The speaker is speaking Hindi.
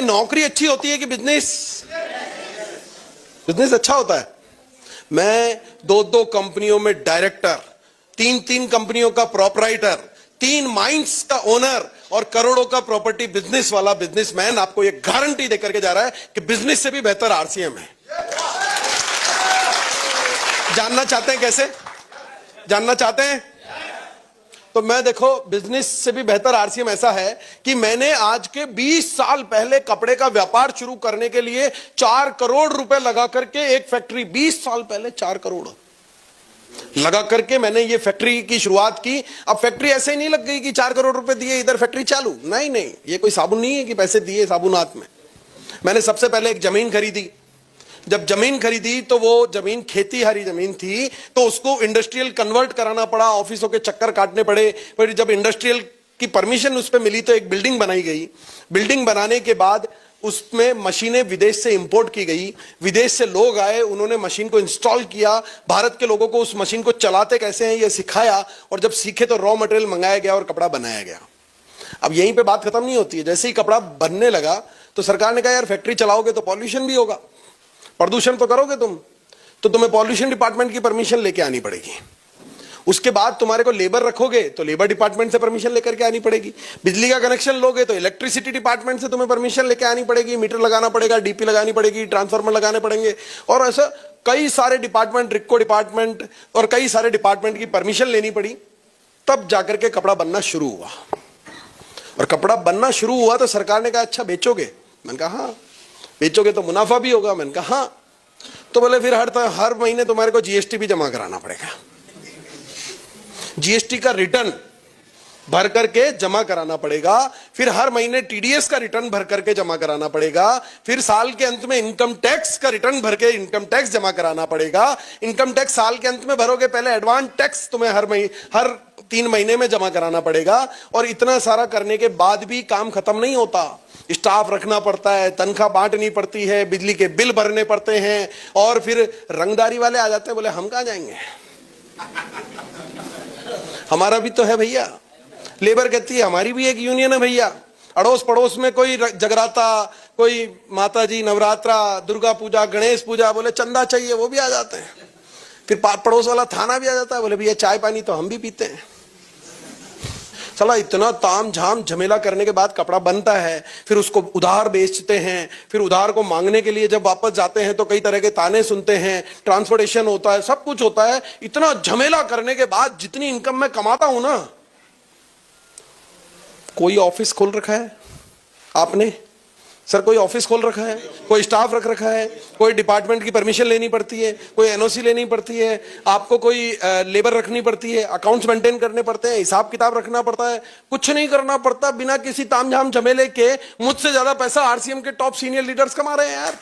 नौकरी अच्छी होती है कि बिजनेस? बिजनेस अच्छा होता है। मैं दो दो कंपनियों में डायरेक्टर, तीन तीन कंपनियों का प्रोपराइटर, 3 माइंस का ओनर और करोड़ों का प्रॉपर्टी बिजनेस वाला बिजनेसमैन आपको यह गारंटी देकर के जा रहा है कि बिजनेस से भी बेहतर आरसीएम है। जानना चाहते हैं कैसे? जानना चाहते हैं? तो मैं देखो, बिजनेस से भी बेहतर आरसीएम ऐसा है कि मैंने आज के 20 साल पहले कपड़े का व्यापार शुरू करने के लिए 4 करोड़ रुपए लगा करके एक फैक्ट्री, 20 साल पहले 4 करोड़ लगा करके मैंने ये फैक्ट्री की शुरुआत की। अब फैक्ट्री ऐसे ही नहीं लग गई कि 4 करोड़ रुपए दिए इधर फैक्ट्री चालू। नहीं नहीं, ये कोई साबुन नहीं है कि पैसे दिए साबुनात में। मैंने सबसे पहले एक जमीन खरीदी। जब जमीन खरीदी तो वो जमीन खेती हरी जमीन थी, तो उसको इंडस्ट्रियल कन्वर्ट कराना पड़ा, ऑफिसों के चक्कर काटने पड़े। फिर जब इंडस्ट्रियल की परमिशन उस पर मिली तो एक बिल्डिंग बनाई गई। बिल्डिंग बनाने के बाद उसमें मशीनें विदेश से इंपोर्ट की गई। विदेश से लोग आए, उन्होंने मशीन को इंस्टॉल किया। भारत के लोगों को उस मशीन को चलाते कैसे हैं ये सिखाया, और जब सीखे तो रॉ मटेरियल मंगाया गया और कपड़ा बनाया गया। अब यहीं पे बात खत्म नहीं होती है। जैसे ही कपड़ा बनने लगा तो सरकार ने कहा यार फैक्ट्री चलाओगे तो पॉल्यूशन भी होगा, प्रदूषण तो करोगे तुम, तो तुम्हें पॉल्यूशन डिपार्टमेंट की परमिशन लेके आनी पड़ेगी। उसके बाद तुम्हारे को लेबर रखोगे तो लेबर डिपार्टमेंट से परमिशन लेकर के आनी पड़ेगी। बिजली का कनेक्शन लोगे तो इलेक्ट्रिसिटी डिपार्टमेंट से तुम्हें परमिशन लेके आनी पड़ेगी। मीटर लगाना पड़ेगा, डीपी लगानी पड़ेगी, ट्रांसफार्मर लगाने पड़ेंगे, और ऐसा कई सारे डिपार्टमेंट, रिक्को डिपार्टमेंट और कई सारे डिपार्टमेंट की परमिशन लेनी पड़ी। तब जाकर के कपड़ा बनना शुरू हुआ। और कपड़ा बनना शुरू हुआ तो सरकार ने कहा अच्छा बेचोगे? मैंने कहा हाँ। बेचोगे तो मुनाफा भी होगा? मैंने कहा हाँ। तो बोले फिर हर महीने तुम्हारे को जीएसटी भी जमा कराना पड़ेगा। जीएसटी का रिटर्न भर करके जमा कराना पड़ेगा। फिर हर महीने टीडीएस का रिटर्न भर करके जमा कराना पड़ेगा। फिर साल के अंत में इनकम टैक्स का रिटर्न भर के इनकम टैक्स जमा कराना पड़ेगा। इनकम टैक्स साल के अंत में भरोगे, पहले एडवांस टैक्स तुम्हें हर 3 महीने में जमा कराना पड़ेगा। और इतना सारा करने के बाद भी काम खत्म नहीं होता। स्टाफ रखना पड़ता है, तनख्वाह बांटनी पड़ती है, बिजली के बिल भरने पड़ते हैं, और फिर रंगदारी वाले आ जाते हैं। बोले हम कहां जाएंगे, हमारा भी तो है भैया। लेबर कहती है हमारी भी एक यूनियन है भैया। अड़ोस पड़ोस में कोई जगराता, कोई माताजी नवरात्रा, दुर्गा पूजा, गणेश पूजा, बोले चंदा चाहिए, वो भी आ जाते हैं। फिर पड़ोस वाला थाना भी आ जाता है, बोले भैया चाय पानी तो हम भी पीते हैं। चला इतना ताम झाम झमेला करने के बाद कपड़ा बनता है। फिर उसको उधार बेचते हैं। फिर उधार को मांगने के लिए जब वापस जाते हैं तो कई तरह के ताने सुनते हैं, ट्रांसपोर्टेशन होता है, सब कुछ होता है। इतना झमेला करने के बाद जितनी इनकम मैं कमाता हूं ना, कोई ऑफिस खोल रखा है आपने? सर कोई ऑफिस खोल रखा है, कोई स्टाफ रख रखा है, कोई डिपार्टमेंट की परमिशन लेनी पड़ती है, कोई एनओसी लेनी पड़ती है, आपको कोई लेबर रखनी पड़ती है, अकाउंट्स मेंटेन करने पड़ते हैं, हिसाब किताब रखना पड़ता है। कुछ नहीं करना पड़ता। बिना किसी तामझाम झमेले के मुझसे ज्यादा पैसा आरसीएम के टॉप सीनियर लीडर्स कमा रहे हैं यार।